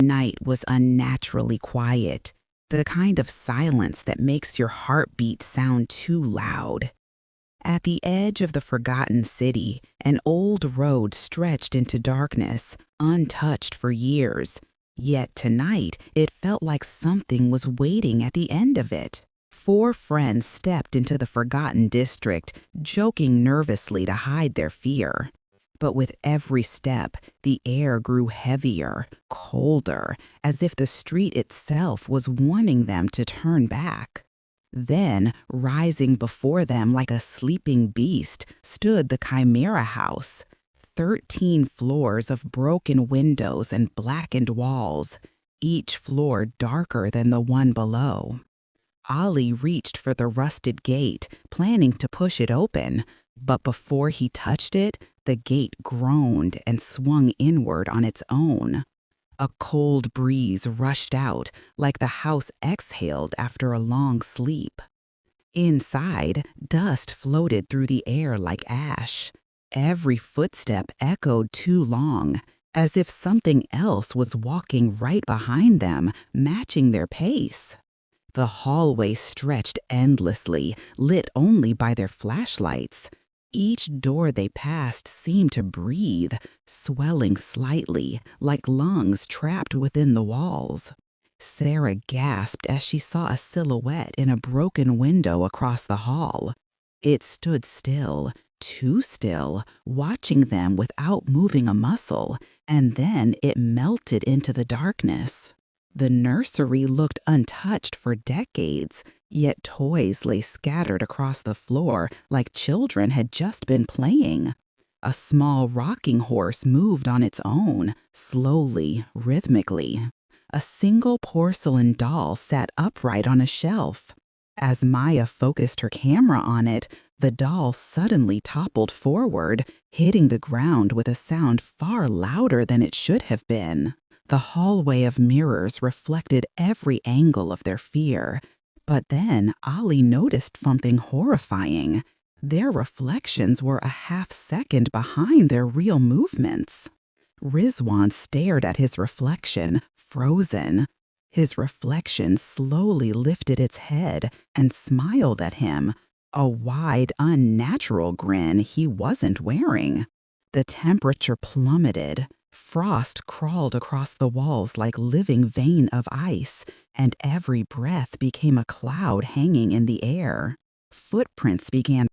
Night was unnaturally quiet, the kind of silence that makes your heartbeat sound too loud. At the edge of the forgotten city, an old road stretched into darkness, untouched for years. Yet tonight, it felt like something was waiting at the end of it. Four friends stepped into the forgotten district, joking nervously to hide their fear. But with every step, the air grew heavier, colder, as if the street itself was warning them to turn back. Then, rising before them like a sleeping beast, stood the Chimera House. 13 floors of broken windows and blackened walls, each floor darker than the one below. Ali reached for the rusted gate, planning to push it open, but before he touched it, the gate groaned and swung inward on its own. A cold breeze rushed out, like the house exhaled after a long sleep. Inside, dust floated through the air like ash. Every footstep echoed too long, as if something else was walking right behind them, matching their pace. The hallway stretched endlessly, lit only by their flashlights. Each door they passed seemed to breathe, swelling slightly, like lungs trapped within the walls. Sarah gasped as she saw a silhouette in a broken window across the hall. It stood still, too still, watching them without moving a muscle, and then it melted into the darkness. The nursery looked untouched for decades, yet toys lay scattered across the floor like children had just been playing. A small rocking horse moved on its own, slowly, rhythmically. A single porcelain doll sat upright on a shelf. As Maya focused her camera on it, the doll suddenly toppled forward, hitting the ground with a sound far louder than it should have been. The hallway of mirrors reflected every angle of their fear. But then Ali noticed something horrifying. Their reflections were a half-second behind their real movements. Rizwan stared at his reflection, frozen. His reflection slowly lifted its head and smiled at him, a wide, unnatural grin he wasn't wearing. The temperature plummeted. Frost crawled across the walls like living vein of ice, and every breath became a cloud hanging in the air. Footprints began